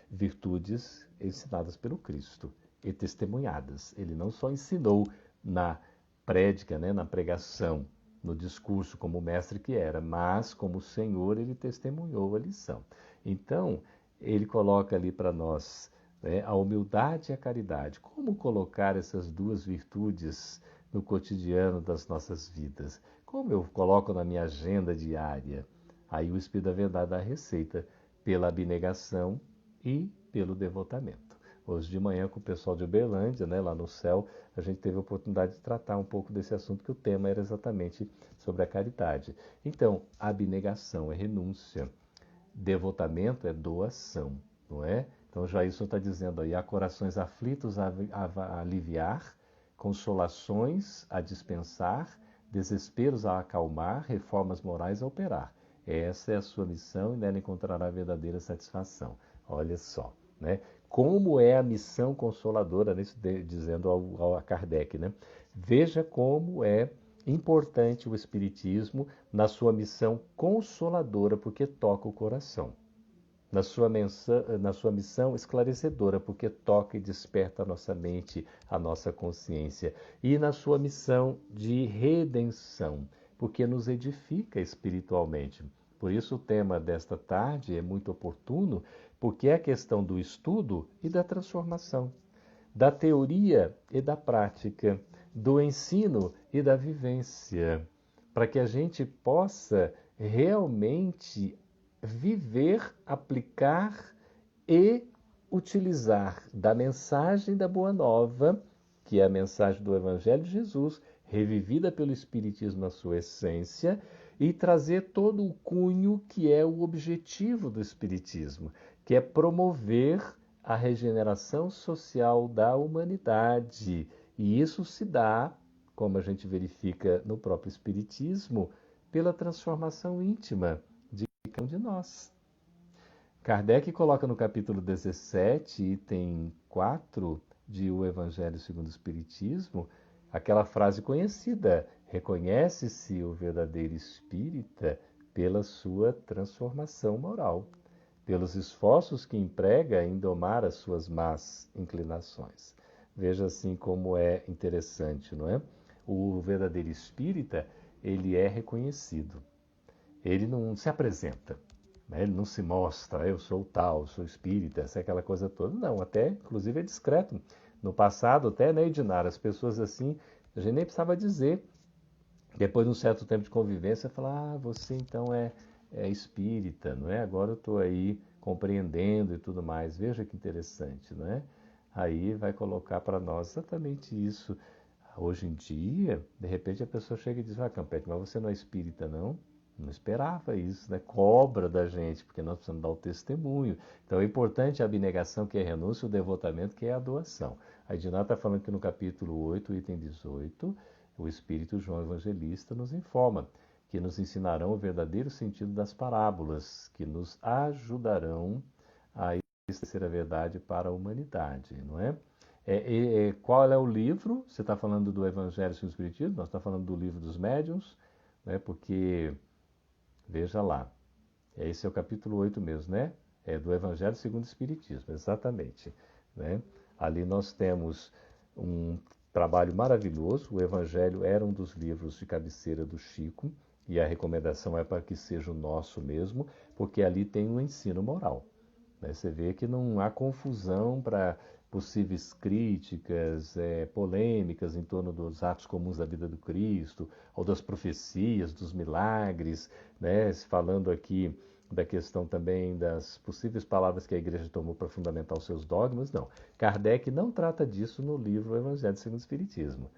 Virtudes ensinadas pelo Cristo e testemunhadas. Ele não só ensinou na prédica, né, na pregação, no discurso como mestre que era, mas como Senhor ele testemunhou a lição. Então, ele coloca ali para nós, né, a humildade e a caridade. Como colocar essas duas virtudes no cotidiano das nossas vidas? Como eu coloco na minha agenda diária? Aí o Espírito da Verdade dá a receita pela abnegação e pelo devotamento. Hoje de manhã, com o pessoal de Uberlândia, né, lá no céu, a gente teve a oportunidade de tratar um pouco desse assunto, que o tema era exatamente sobre a caridade. Então, abnegação é renúncia, devotamento é doação, não é? Então, Jailson está dizendo aí, há corações aflitos a aliviar, consolações a dispensar, desesperos a acalmar, reformas morais a operar. Essa é a sua missão e nela encontrará a verdadeira satisfação. Olha só, né? Como é a missão consoladora, né? Dizendo a Kardec, né? Veja como é importante o Espiritismo na sua missão consoladora, porque toca o coração. Na sua missão esclarecedora, porque toca e desperta a nossa mente, a nossa consciência. E na sua missão de redenção, porque nos edifica espiritualmente. Por isso o tema desta tarde é muito oportuno, porque é a questão do estudo e da transformação, da teoria e da prática, do ensino e da vivência, para que a gente possa realmente viver, aplicar e utilizar da mensagem da Boa Nova, que é a mensagem do Evangelho de Jesus, revivida pelo Espiritismo na sua essência, e trazer todo o cunho que é o objetivo do Espiritismo, que é promover a regeneração social da humanidade. E isso se dá, como a gente verifica no próprio Espiritismo, pela transformação íntima de cada um de nós. Kardec coloca no capítulo 17, item 4 de O Evangelho segundo o Espiritismo, aquela frase conhecida: reconhece-se o verdadeiro espírita pela sua transformação moral, pelos esforços que emprega em domar as suas más inclinações. Veja assim como é interessante, não é? O verdadeiro espírita, ele é reconhecido. Ele não se apresenta, né? Ele não se mostra, eu sou tal, sou espírita, essa é aquela coisa toda. Não, até, inclusive, é discreto. No passado, até, né, Edinar, as pessoas assim, a gente nem precisava dizer. Depois de um certo tempo de convivência, falar, você então é espírita, não é? Agora eu estou aí compreendendo e tudo mais. Veja que interessante, não é? Aí vai colocar para nós exatamente isso. Hoje em dia, de repente a pessoa chega e diz, Campete, mas você não é espírita, não? Não esperava isso, né? Cobra da gente, porque nós precisamos dar o testemunho. Então é importante a abnegação, que é a renúncia, o devotamento, que é a doação. A Edina está falando que no capítulo 8, item 18, o Espírito João Evangelista nos informa que nos ensinarão o verdadeiro sentido das parábolas, que nos ajudarão a esclarecer a verdade para a humanidade, não é? Qual é o livro? Você está falando do Evangelho segundo o Espiritismo? Nós estamos falando do livro dos médiuns, né? Porque, veja lá, esse é o capítulo 8 mesmo, né? É do Evangelho segundo o Espiritismo, exatamente, né? Ali nós temos um trabalho maravilhoso. O Evangelho era um dos livros de cabeceira do Chico, e a recomendação é para que seja o nosso mesmo, porque ali tem um ensino moral, né? Você vê que não há confusão para possíveis críticas, polêmicas em torno dos atos comuns da vida do Cristo, ou das profecias, dos milagres, né? Falando aqui da questão também das possíveis palavras que a igreja tomou para fundamentar os seus dogmas, não. Kardec não trata disso no livro Evangelho segundo o Espiritismo.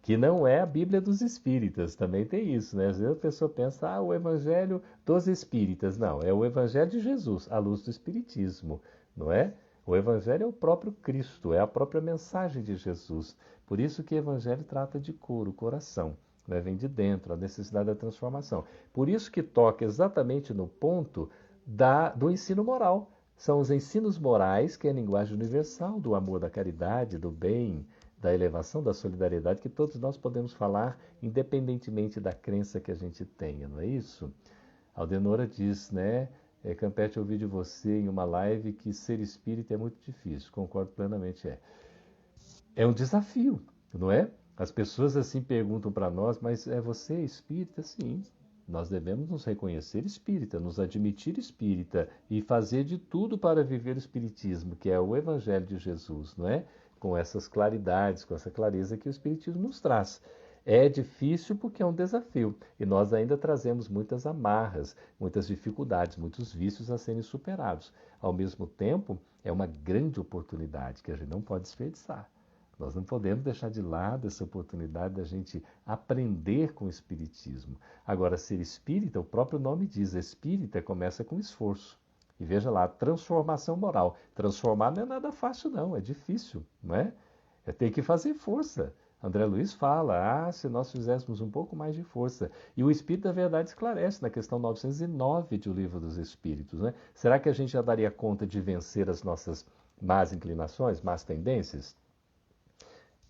que não é a Bíblia dos Espíritas, também tem isso, né? Às vezes a pessoa pensa, o Evangelho dos Espíritas. Não, é o Evangelho de Jesus, à luz do Espiritismo, não é? O Evangelho é o próprio Cristo, é a própria mensagem de Jesus. Por isso que o Evangelho trata de cura, o coração, né? Vem de dentro, a necessidade da transformação. Por isso que toca exatamente no ponto do ensino moral. São os ensinos morais, que é a linguagem universal do amor, da caridade, do bem, da elevação, da solidariedade, que todos nós podemos falar, independentemente da crença que a gente tenha, não é isso? Aldenora diz, né? Campete, eu ouvi de você em uma live que ser espírita é muito difícil. Concordo plenamente, é um desafio, não é? As pessoas assim perguntam para nós, mas é você espírita? Sim. Nós devemos nos reconhecer espírita, nos admitir espírita e fazer de tudo para viver o espiritismo, que é o evangelho de Jesus, não é? Com essas claridades, com essa clareza que o espiritismo nos traz. É difícil porque é um desafio e nós ainda trazemos muitas amarras, muitas dificuldades, muitos vícios a serem superados. Ao mesmo tempo, é uma grande oportunidade que a gente não pode desperdiçar. Nós não podemos deixar de lado essa oportunidade da gente aprender com o Espiritismo. Agora, ser espírita, o próprio nome diz, espírita começa com esforço. E veja lá, transformação moral. Transformar não é nada fácil, não, é difícil, não é? É ter que fazer força. André Luiz fala, se nós fizéssemos um pouco mais de força. E o Espírito da Verdade esclarece na questão 909 de O Livro dos Espíritos. Né? Será que a gente já daria conta de vencer as nossas más inclinações, más tendências?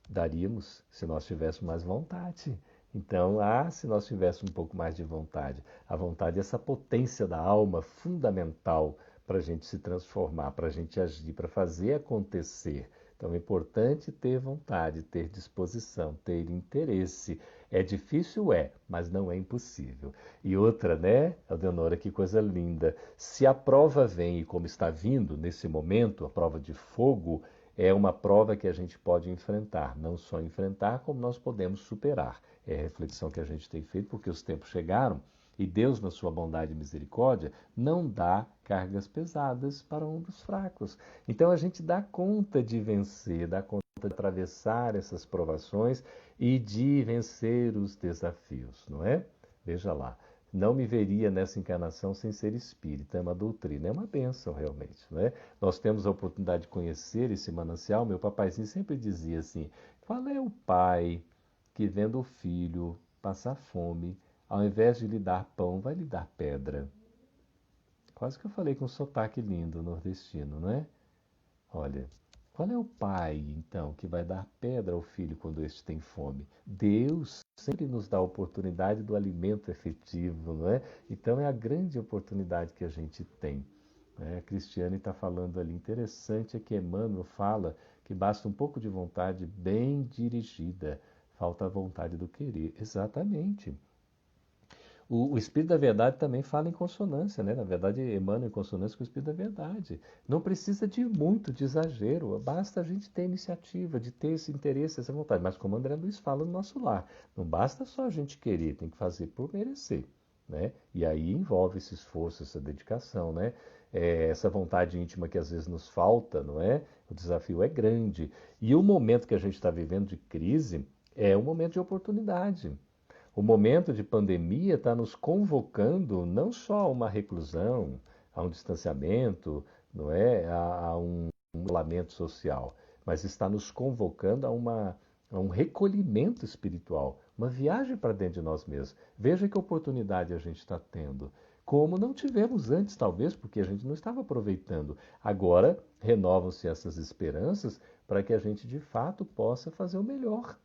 Daríamos se nós tivéssemos mais vontade. Então, se nós tivéssemos um pouco mais de vontade. A vontade é essa potência da alma fundamental para a gente se transformar, para a gente agir, para fazer acontecer. Então é importante ter vontade, ter disposição, ter interesse. É difícil, mas não é impossível. E outra, né, Aldenora, que coisa linda. Se a prova vem, e como está vindo nesse momento, a prova de fogo, é uma prova que a gente pode enfrentar. Não só enfrentar, como nós podemos superar. É a reflexão que a gente tem feito, porque os tempos chegaram e Deus, na sua bondade e misericórdia, não dá cargas pesadas para ombros fracos. Então a gente dá conta de vencer, dá conta de atravessar essas provações e de vencer os desafios, não é? Veja lá, não me veria nessa encarnação sem ser espírita, é uma doutrina, é uma bênção realmente, não é? Nós temos a oportunidade de conhecer esse manancial, meu papaizinho sempre dizia assim, qual é o pai que vendo o filho passar fome, ao invés de lhe dar pão, vai lhe dar pedra? Quase que eu falei com um sotaque lindo nordestino, não é? Olha, qual é o pai, então, que vai dar pedra ao filho quando este tem fome? Deus sempre nos dá a oportunidade do alimento efetivo, não é? Então é a grande oportunidade que a gente tem. A Cristiane está falando ali, interessante é que Emmanuel fala que basta um pouco de vontade bem dirigida, falta a vontade do querer. Exatamente. O Espírito da Verdade também fala em consonância, né? Na verdade, emana em consonância com o Espírito da Verdade. Não precisa de muito, de exagero, basta a gente ter iniciativa, de ter esse interesse, essa vontade. Mas como André Luiz fala no nosso lar, não basta só a gente querer, tem que fazer por merecer, né? E aí envolve esse esforço, essa dedicação, né? Essa vontade íntima que às vezes nos falta, não é? O desafio é grande. E o momento que a gente está vivendo de crise é um momento de oportunidade. O momento de pandemia está nos convocando não só a uma reclusão, a um distanciamento, não é? a um isolamento social, mas está nos convocando a um recolhimento espiritual, uma viagem para dentro de nós mesmos. Veja que oportunidade a gente está tendo. Como não tivemos antes, talvez, porque a gente não estava aproveitando. Agora renovam-se essas esperanças para que a gente de fato possa fazer o melhor.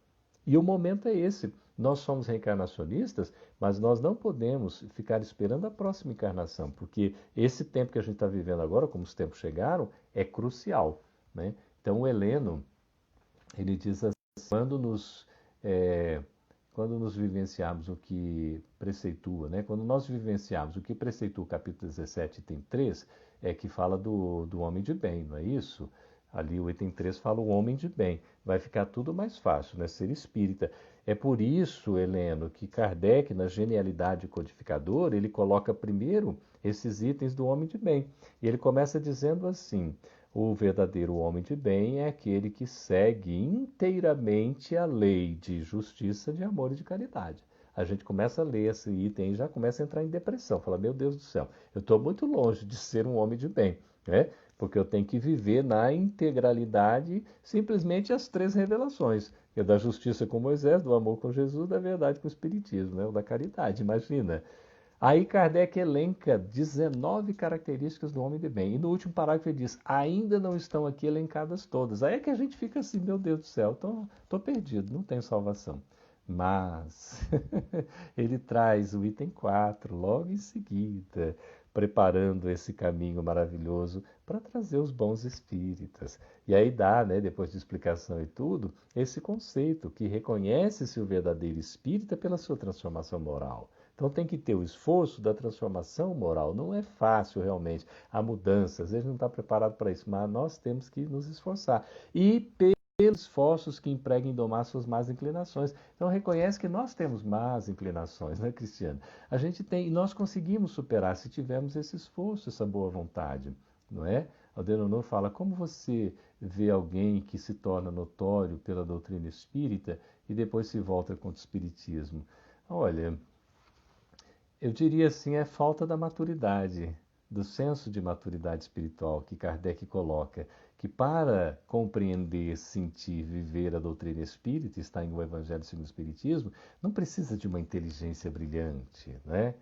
E o momento é esse. Nós somos reencarnacionistas, mas nós não podemos ficar esperando a próxima encarnação, porque esse tempo que a gente está vivendo agora, como os tempos chegaram, é crucial, né? Então o Heleno, ele diz assim, é, quando nos vivenciarmos o que preceitua, né? Quando nós vivenciarmos o que preceitua o capítulo 17, item 3, que fala do homem de bem, não é isso? Ali o item 3 fala o homem de bem. Vai ficar tudo mais fácil, né? Ser espírita. É por isso, Heleno, que Kardec, na genialidade codificadora, ele coloca primeiro esses itens do homem de bem. E ele começa dizendo assim: O verdadeiro homem de bem é aquele que segue inteiramente a lei de justiça, de amor e de caridade. A gente começa a ler esse item e já começa a entrar em depressão. Fala, meu Deus do céu, eu estou muito longe de ser um homem de bem, né? Porque eu tenho que viver na integralidade simplesmente as três revelações. Que é da justiça com Moisés, do amor com Jesus, da verdade com o Espiritismo, né? Ou da caridade, imagina. Aí Kardec elenca 19 características do homem de bem. E no último parágrafo ele diz, ainda não estão aqui elencadas todas. Aí é que a gente fica assim, meu Deus do céu, tô perdido, não tenho salvação. Mas ele traz o item 4 logo em seguida, preparando esse caminho maravilhoso para trazer os bons espíritas. E aí dá, né, depois de explicação e tudo, esse conceito que reconhece-se o verdadeiro espírita pela sua transformação moral. Então tem que ter o esforço da transformação moral. Não é fácil realmente a mudança, às vezes não está preparado para isso, mas nós temos que nos esforçar. E pelos esforços que empregam em domar suas más inclinações. Então reconhece que nós temos más inclinações, né, Cristiano? A gente tem, e nós conseguimos superar se tivermos esse esforço, essa boa vontade, não é? Aldenonor fala, como você vê alguém que se torna notório pela doutrina espírita e depois se volta contra o espiritismo? Olha, eu diria assim, é falta da maturidade, do senso de maturidade espiritual que Kardec coloca, que para compreender, sentir, viver a doutrina espírita, está em O Evangelho segundo o Espiritismo, não precisa de uma inteligência brilhante, né?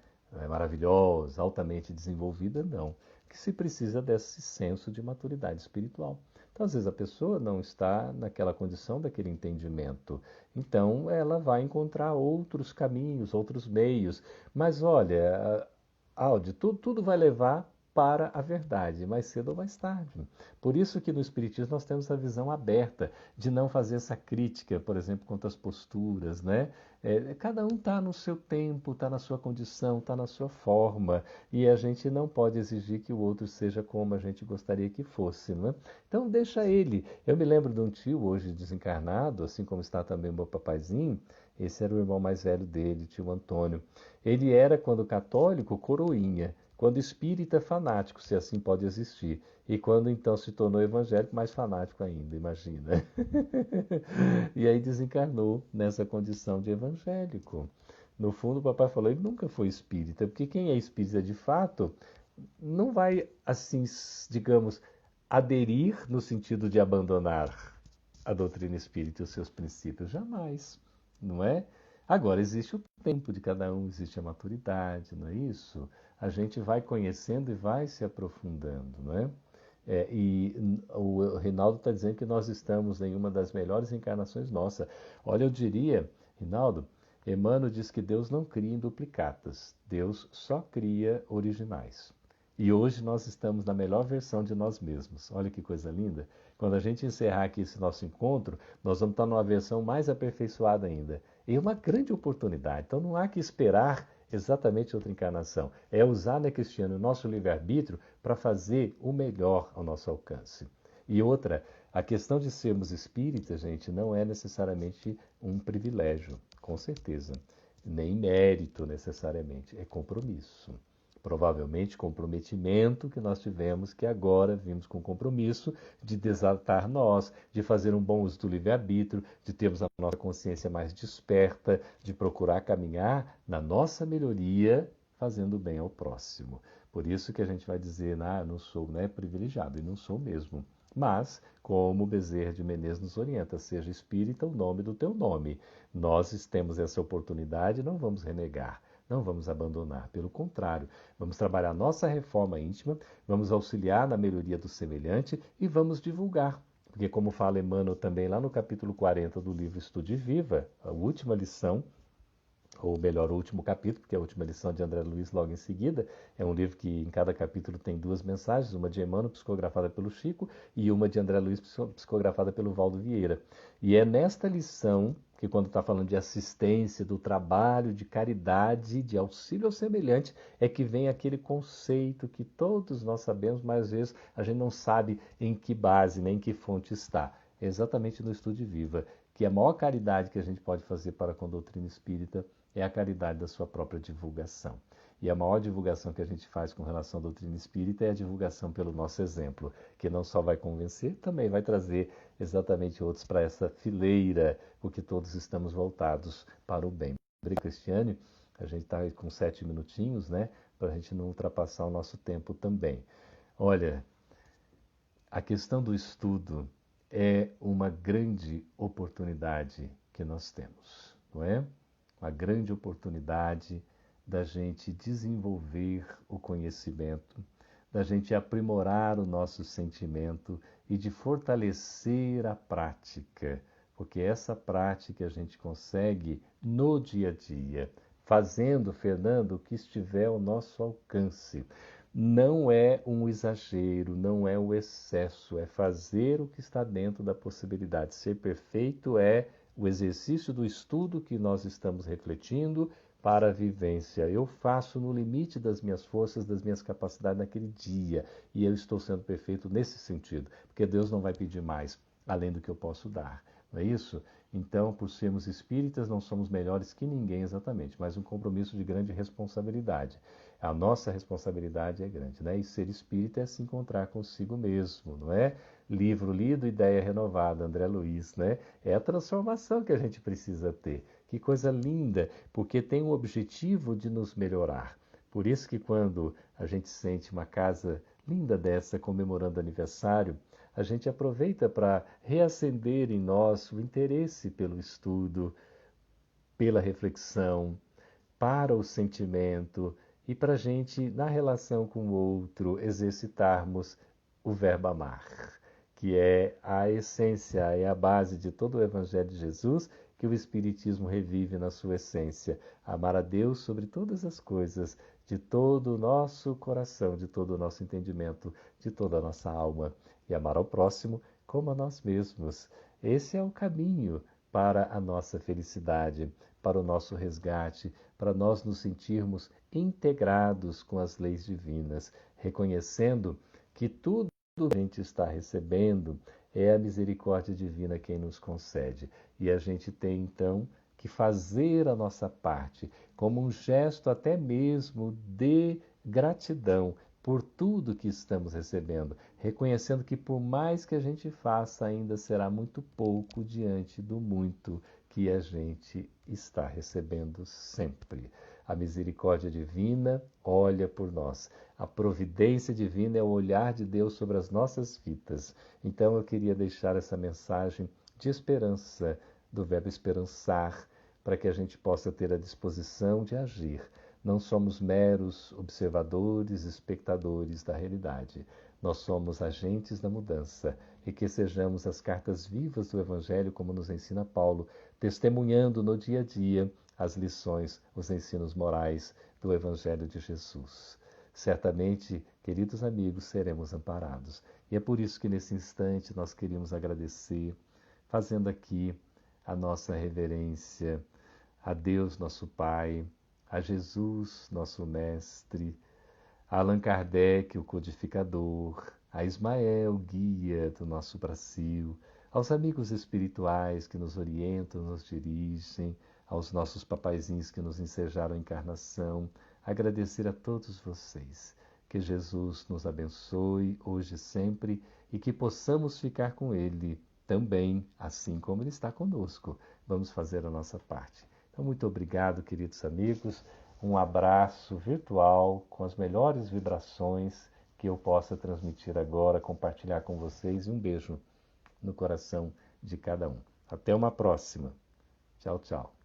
Maravilhosa, altamente desenvolvida, não. Que se precisa desse senso de maturidade espiritual. Então, às vezes, a pessoa não está naquela condição, daquele entendimento. Então, ela vai encontrar outros caminhos, outros meios. Mas, olha, Aldi, tudo vai levar para a verdade, mais cedo ou mais tarde. Por isso que no Espiritismo nós temos a visão aberta de não fazer essa crítica, por exemplo, quanto às posturas, né? Cada um está no seu tempo, está na sua condição, está na sua forma, e a gente não pode exigir que o outro seja como a gente gostaria que fosse, não é? Então deixa ele. Eu me lembro de um tio hoje desencarnado, assim como está também o meu papaizinho, esse era o irmão mais velho dele, tio Antônio. Ele era, quando católico, coroinha, quando espírita, fanático, se assim pode existir. E quando então se tornou evangélico, mais fanático ainda, imagina. E aí desencarnou nessa condição de evangélico. No fundo, o papai falou, ele nunca foi espírita, porque quem é espírita de fato não vai, assim, digamos, aderir no sentido de abandonar a doutrina espírita e os seus princípios, jamais, não é? Agora, existe o tempo de cada um, existe a maturidade, não é isso? A gente vai conhecendo e vai se aprofundando, não é? O Rinaldo está dizendo que nós estamos em uma das melhores encarnações nossa. Olha, eu diria, Rinaldo, Emmanuel diz que Deus não cria em duplicatas, Deus só cria originais. E hoje nós estamos na melhor versão de nós mesmos. Olha que coisa linda. Quando a gente encerrar aqui esse nosso encontro, nós vamos estar numa versão mais aperfeiçoada ainda. E uma grande oportunidade. Então não há que esperar exatamente outra encarnação. É usar, né, Cristiano, o nosso livre-arbítrio para fazer o melhor ao nosso alcance. E outra, a questão de sermos espíritas, gente, não é necessariamente um privilégio, com certeza. Nem mérito necessariamente, é compromisso. Provavelmente comprometimento que nós tivemos, que agora vimos com compromisso de desatar nós, de fazer um bom uso do livre-arbítrio, de termos a nossa consciência mais desperta, de procurar caminhar na nossa melhoria, fazendo bem ao próximo. Por isso que a gente vai dizer, não sou, né, privilegiado, e não sou mesmo. Mas, como Bezerra de Menezes nos orienta, seja espírita o nome do teu nome. Nós temos essa oportunidade e não vamos renegar. Não vamos abandonar, pelo contrário, vamos trabalhar nossa reforma íntima, vamos auxiliar na melhoria do semelhante e vamos divulgar. Porque, como fala Emmanuel também lá no capítulo 40 do livro Estude Viva, a última lição, ou melhor, o último capítulo, porque é a última lição de André Luiz logo em seguida, é um livro que em cada capítulo tem duas mensagens, uma de Emmanuel, psicografada pelo Chico, e uma de André Luiz, psicografada pelo Valdo Vieira. E é nesta lição que, quando está falando de assistência, do trabalho, de caridade, de auxílio ao semelhante, é que vem aquele conceito que todos nós sabemos, mas às vezes a gente não sabe em que base, nem em que fonte está. É exatamente no Estude Viva, que a maior caridade que a gente pode fazer para com a doutrina espírita é a caridade da sua própria divulgação. E a maior divulgação que a gente faz com relação à doutrina espírita é a divulgação pelo nosso exemplo, que não só vai convencer, também vai trazer exatamente outros para essa fileira, porque todos estamos voltados para o bem. Cristiane, a gente está com 7 minutinhos, né? Para a gente não ultrapassar o nosso tempo também. Olha, a questão do estudo é uma grande oportunidade que nós temos, não é? Uma grande oportunidade da gente desenvolver o conhecimento, da gente aprimorar o nosso sentimento e de fortalecer a prática, porque essa prática a gente consegue no dia a dia, fazendo, Fernando, o que estiver ao nosso alcance. Não é um exagero, não é um excesso, é fazer o que está dentro da possibilidade. Ser perfeito é o exercício do estudo que nós estamos refletindo para a vivência. Eu faço no limite das minhas forças, das minhas capacidades naquele dia, e eu estou sendo perfeito nesse sentido, porque Deus não vai pedir mais além do que eu posso dar. Não é isso? Então, por sermos espíritas, não somos melhores que ninguém exatamente, mas um compromisso de grande responsabilidade. A nossa responsabilidade é grande, né? E ser espírita é se encontrar consigo mesmo, não é? Livro lido, ideia renovada, André Luiz, né? É a transformação que a gente precisa ter. Que coisa linda, porque tem o objetivo de nos melhorar. Por isso que quando a gente sente uma casa linda dessa comemorando aniversário, a gente aproveita para reacender em nós o interesse pelo estudo, pela reflexão, para o sentimento e para a gente, na relação com o outro, exercitarmos o verbo amar, que é a essência, é a base de todo o Evangelho de Jesus, que o Espiritismo revive na sua essência. Amar a Deus sobre todas as coisas, de todo o nosso coração, de todo o nosso entendimento, de toda a nossa alma, e amar ao próximo como a nós mesmos. Esse é o caminho para a nossa felicidade, para o nosso resgate, para nós nos sentirmos integrados com as leis divinas, reconhecendo que tudo que a gente está recebendo é a misericórdia divina quem nos concede. E a gente tem então que fazer a nossa parte, como um gesto até mesmo de gratidão por tudo que estamos recebendo, reconhecendo que por mais que a gente faça, ainda será muito pouco diante do muito que a gente está recebendo sempre. A misericórdia divina olha por nós. A providência divina é o olhar de Deus sobre as nossas vidas. Então eu queria deixar essa mensagem de esperança, do verbo esperançar, para que a gente possa ter a disposição de agir. Não somos meros observadores, espectadores da realidade. Nós somos agentes da mudança e que sejamos as cartas vivas do Evangelho, como nos ensina Paulo, testemunhando no dia a dia as lições, os ensinos morais do Evangelho de Jesus. Certamente, queridos amigos, seremos amparados. E é por isso que nesse instante nós queríamos agradecer, fazendo aqui a nossa reverência a Deus, nosso Pai, a Jesus, nosso Mestre, a Allan Kardec, o codificador, a Ismael, guia do nosso Brasil, aos amigos espirituais que nos orientam, nos dirigem, aos nossos papaizinhos que nos ensejaram a encarnação, agradecer a todos vocês. Que Jesus nos abençoe hoje e sempre e que possamos ficar com Ele também, assim como Ele está conosco. Vamos fazer a nossa parte. Então, muito obrigado, queridos amigos. Um abraço virtual com as melhores vibrações que eu possa transmitir agora, compartilhar com vocês e um beijo no coração de cada um. Até uma próxima. Tchau, tchau.